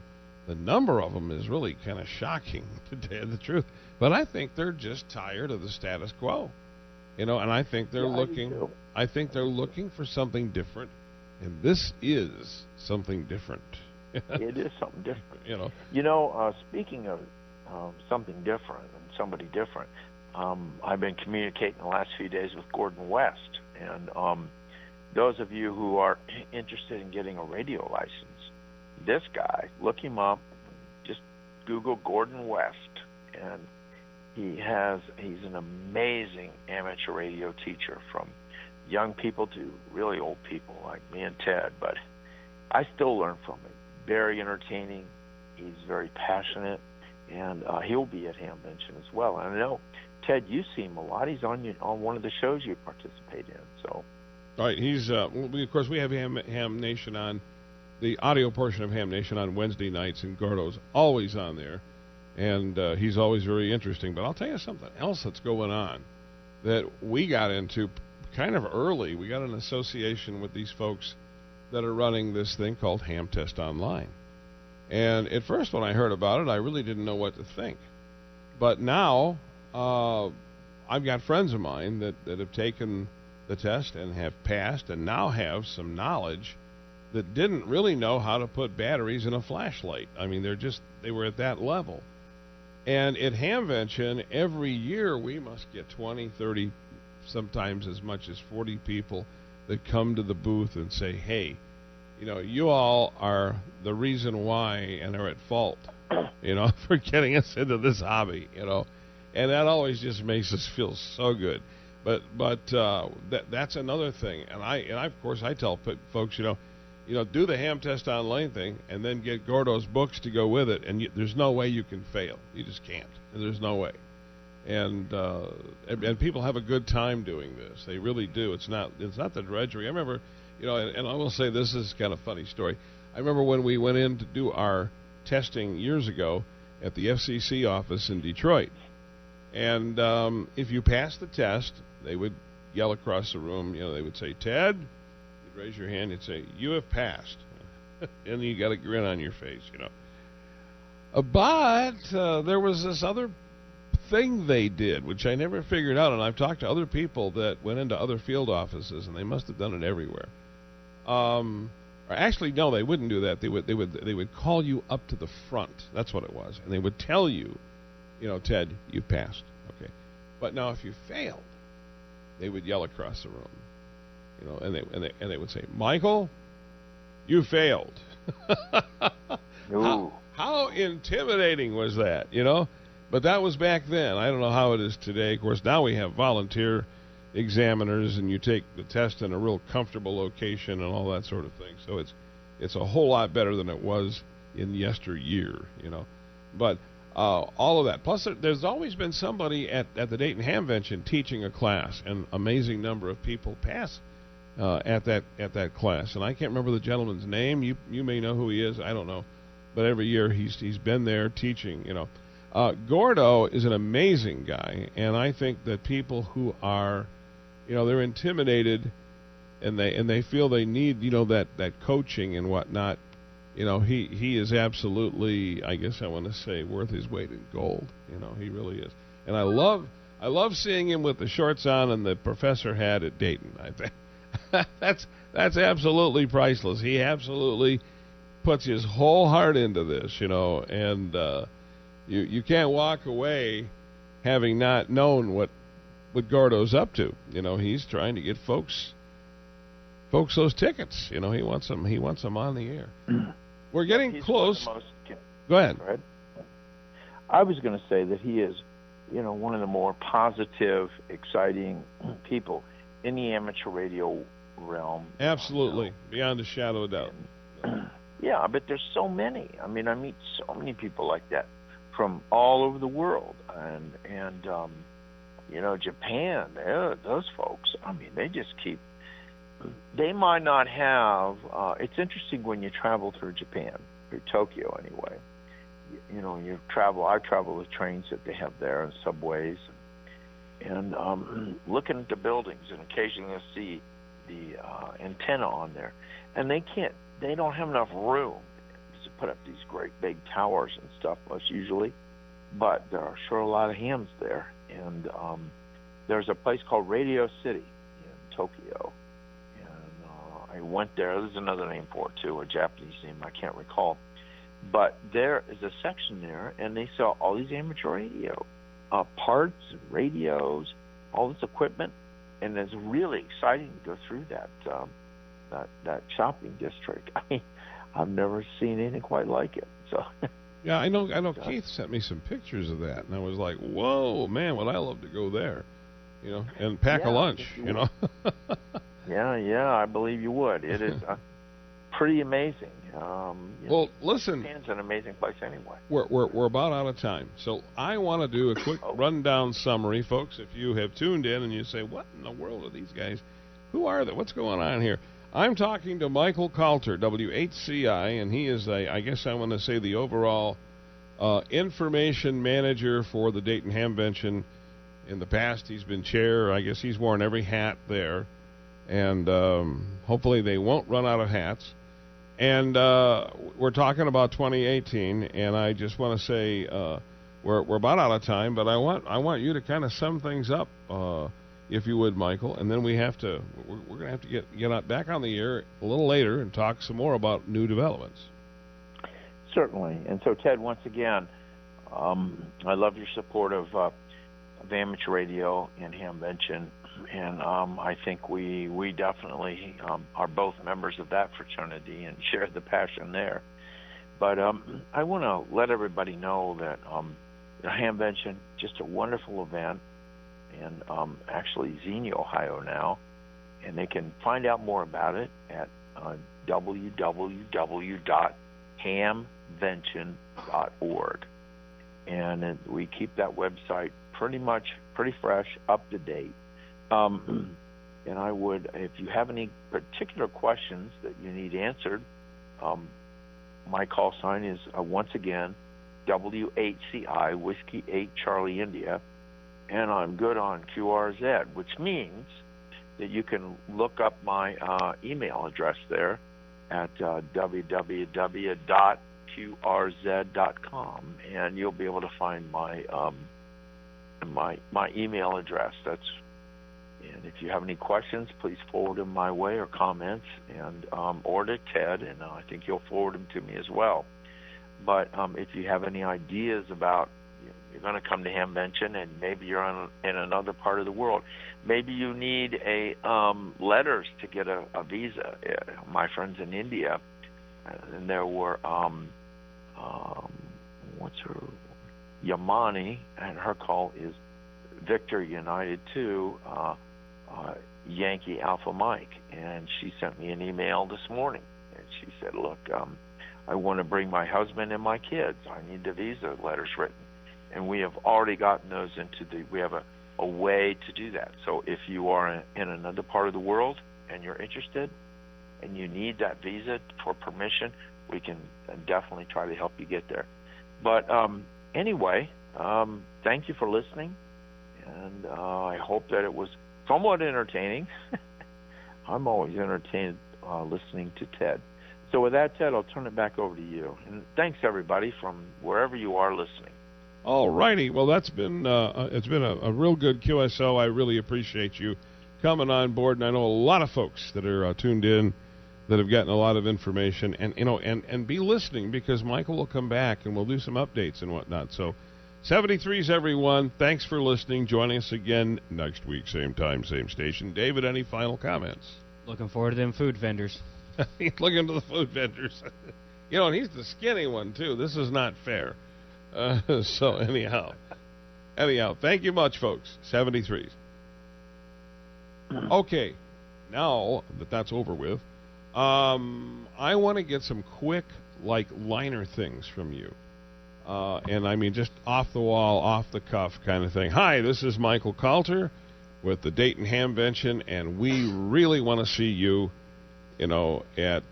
number of them is really kind of shocking, to tell you the truth. But I think they're just tired of the status quo, and I think they're looking. I think they're looking for something different. And this is something different. It is something different. Speaking of something different and somebody different, I've been communicating the last few days with Gordon West. And those of you who are interested in getting a radio license, this guy, look him up, just Google Gordon West. And he's an amazing amateur radio teacher, from young people to really old people like me and Ted, but I still learn from him. Very entertaining. He's very passionate, and he'll be at Hamvention as well. And I know, Ted, you see him a lot. He's on one of the shows you participate in. So, all right, he's of course we have Ham Nation on the audio portion of Ham Nation on Wednesday nights, and Gordo's always on there, and he's always very interesting. But I'll tell you something else that's going on that we got into kind of early. We got an association with these folks that are running this thing called Ham Test Online. And at first when I heard about it, I really didn't know what to think. But now I've got friends of mine that have taken the test and have passed, and now have some knowledge that didn't really know how to put batteries in a flashlight. They were at that level. And at Hamvention, every year we must get 20, 30, sometimes as much as 40 people that come to the booth and say, hey, you all are the reason why and are at fault, for getting us into this hobby, and that always just makes us feel so good. But that's another thing, and I of course I tell folks, do the Ham Test Online thing, and then get Gordo's books to go with it, and there's no way you can fail. You just can't. There's no way. And people have a good time doing this. They really do. It's not the drudgery. I remember, and I will say this is kind of a funny story. I remember when we went in to do our testing years ago at the FCC office in Detroit. And if you passed the test, they would yell across the room. They would say, Ted. You'd raise your hand. You'd say, you have passed. And you got a grin on your face, But there was this other thing they did, which I never figured out, and I've talked to other people that went into other field offices, and they must have done it everywhere. Or actually, no, they wouldn't do that. They would call you up to the front. That's what it was, and they would tell you, Ted, you passed. Okay, but now if you failed, they would yell across the room, and they would say, Michael, you failed. Ooh. How intimidating was that, you know? But that was back then. I don't know how it is today. Of course, now we have volunteer examiners, and you take the test in a real comfortable location and all that sort of thing. So it's a whole lot better than it was in yesteryear, you know. But all of that. Plus, there's always been somebody at the Dayton Hamvention teaching a class, and amazing number of people pass at that class. And I can't remember the gentleman's name. You may know who he is. I don't know. But every year he's been there teaching, you know. Gordo is an amazing guy, and I think that people who are, you know, they're intimidated, and they feel they need, you know, that coaching and whatnot. You know, he is absolutely, I guess I want to say, worth his weight in gold. You know, he really is. And I love seeing him with the shorts on and the professor hat at Dayton. I think that's absolutely priceless. He absolutely puts his whole heart into this, you know, and you can't walk away having not known what Gordo's up to. You know, he's trying to get folks those tickets. You know, he wants them on the air. We're getting close. Go ahead. I was going to say that he is, you know, one of the more positive, exciting people in the amateur radio realm. Absolutely, you know. Beyond a shadow of doubt. Yeah, but there's so many. I mean, I meet so many people like that from all over the world, and you know, Japan. Those folks. I mean, they just keep. They might not have. It's interesting when you travel through Japan, through Tokyo, anyway. You know, I travel with trains that they have there and subways, and looking at the buildings, and occasionally you'll see the antenna on there, and they don't have enough room to put up these great big towers and stuff, most usually, but there are sure a lot of hams there. And there's a place called Radio City in Tokyo, and I went there. There's another name for it too, a Japanese name I can't recall, but there is a section there, and they sell all these amateur radio parts and radios, all this equipment, and it's really exciting to go through that shopping district. I mean, I've never seen anything quite like it. So. Yeah, I know. Keith sent me some pictures of that, and I was like, "Whoa, man! Would I love to go there?" You know, and pack a lunch. You know. Yeah, I believe you would. It is pretty amazing. Well, listen. Japan's an amazing place anyway. We're about out of time, so I want to do a quick rundown summary, folks. If you have tuned in and you say, "What in the world are these guys? Who are they? What's going on here?" I'm talking to Michael Coulter, WHCI, and he is, I guess I want to say, the overall information manager for the Dayton Hamvention. In the past, he's been chair. I guess he's worn every hat there, and hopefully they won't run out of hats. And we're talking about 2018, and I just want to say we're about out of time, but I want you to kind of sum things up. If you would, Michael, and then we're going to have to get back on the air a little later and talk some more about new developments. Certainly. And so, Ted, once again, I love your support of amateur radio and Hamvention, and I think we definitely are both members of that fraternity and share the passion there. But I want to let everybody know that Hamvention, just a wonderful event, and actually Xenia, Ohio now, and they can find out more about it at www.hamvention.org. And we keep that website pretty fresh, up to date. And I would, if you have any particular questions that you need answered, my call sign is once again WHCI Whiskey 8 Charlie India. And I'm good on QRZ, which means that you can look up my email address there at www.qrz.com, and you'll be able to find my email address. And if you have any questions, please forward them my way or comments, and or to Ted, and I think he'll forward them to me as well. But if you have any ideas about you're going to come to Hamvention, and maybe you're in another part of the world. Maybe you need letters to get a visa. My friends in India and there were what's her Yamani, and her call is Victor United 2 Yankee Alpha Mike, and she sent me an email this morning, and she said, look, I want to bring my husband and my kids. I need the visa letters written, and we have already gotten those we have a way to do that. So if you are in another part of the world and you're interested and you need that visa for permission, we can definitely try to help you get there. But anyway, thank you for listening, and I hope that it was somewhat entertaining. I'm always entertained listening to Ted. So with that, Ted, I'll turn it back over to you. And thanks, everybody, from wherever you are listening. All righty. Well, that's been it's been a real good QSO. I really appreciate you coming on board, and I know a lot of folks that are tuned in that have gotten a lot of information, and and be listening, because Michael will come back and we'll do some updates and whatnot. So 73s, everyone. Thanks for listening. Joining us again next week, same time, same station. David, any final comments? Looking forward to them food vendors. He's looking to the food vendors. And he's the skinny one, too. This is not fair. So anyhow, thank you much, folks. 73s. Okay, now that that's over with, I want to get some quick, liner things from you. And I mean just off the wall, off the cuff kind of thing. Hi, this is Michael Coulter with the Dayton Hamvention, and we really want to see you, at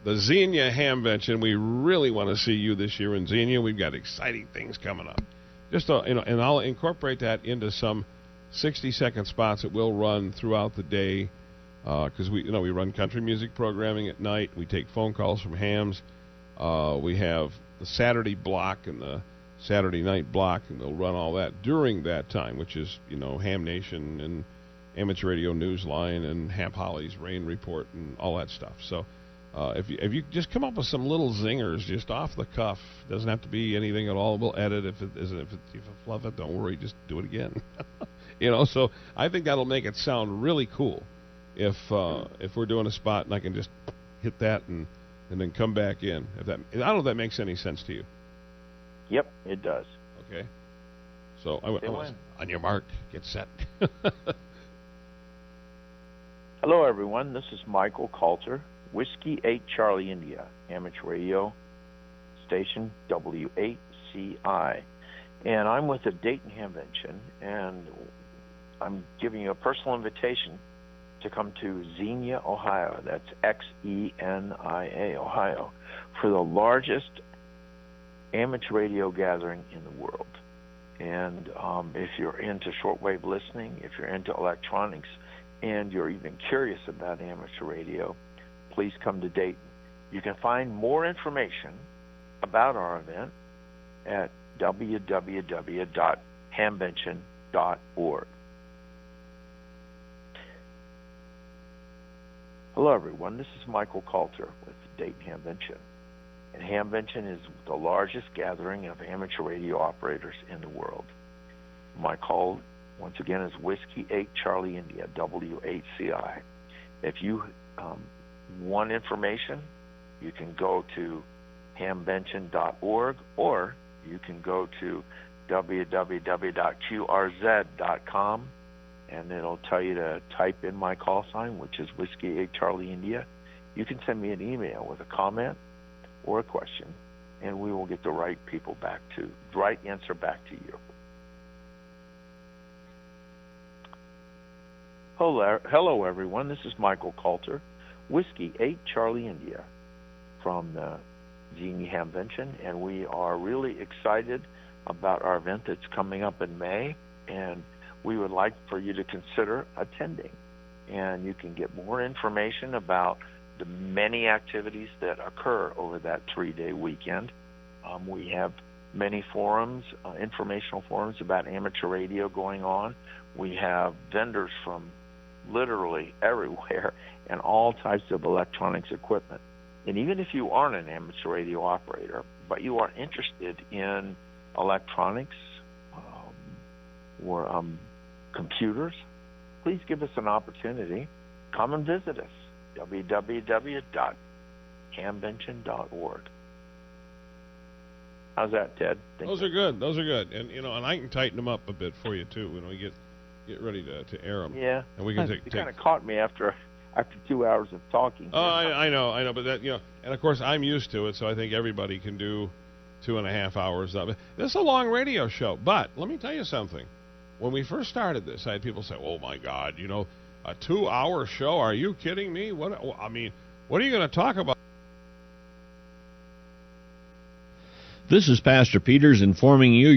the Xenia Hamvention. We really want to see you this year in Xenia. We've got exciting things coming up. Just and I'll incorporate that into some 60-second spots that will run throughout the day, because we run country music programming at night. We take phone calls from hams. We have the Saturday block and the Saturday night block, and we'll run all that during that time, which is Ham Nation and Amateur Radio Newsline and Hap Holly's Rain Report and all that stuff. So if you just come up with some little zingers just off the cuff, doesn't have to be anything at all. We'll edit if you fluff it. Don't worry, just do it again. So I think that'll make it sound really cool if we're doing a spot and I can just hit that and then come back in. I don't know if that makes any sense to you. Yep, it does. Okay. So I was on your mark, get set. Hello, everyone. This is Michael Coulter, Whiskey 8 Charlie India, amateur radio station W8CI. And I'm with the Dayton Hamvention, and I'm giving you a personal invitation to come to Xenia, Ohio. That's Xenia, Ohio, for the largest amateur radio gathering in the world. And if you're into shortwave listening, if you're into electronics, and you're even curious about amateur radio, please come to Dayton. You can find more information about our event at www.hamvention.org. Hello, everyone. This is Michael Coulter with Dayton Hamvention. And Hamvention is the largest gathering of amateur radio operators in the world. My call, once again, is Whiskey 8 Charlie India, W8CI. If you want information, you can go to hamvention.org, or you can go to www.qrz.com, and it'll tell you to type in my call sign, which is Whiskey 8 Charlie India. You can send me an email with a comment or a question, and we will get the right answer back to you. Hello, everyone. This is Michael Coulter, Whiskey 8 Charlie India, from the Xenia Hamvention, and we are really excited about our event that's coming up in May, and we would like for you to consider attending. And you can get more information about the many activities that occur over that 3-day weekend. We have many forums, informational forums about amateur radio going on. We have vendors from literally everywhere and all types of electronics equipment. And even if you aren't an amateur radio operator, but you are interested in electronics or computers, please give us an opportunity. Come and visit us. www.qrz.com. hamvention.org. How's that, Ted? Those are good. Those are good. And and I can tighten them up a bit for you too when we get ready to air them. Yeah. And we can You kind of caught me after 2 hours of talking. Oh, I know, but that and of course I'm used to it, so I think everybody can do 2.5 hours of it. This is a long radio show, but let me tell you something. When we first started this, I had people say, "Oh my God, a 2-hour show? Are you kidding me? What are you going to talk about?" This is Pastor Peters informing you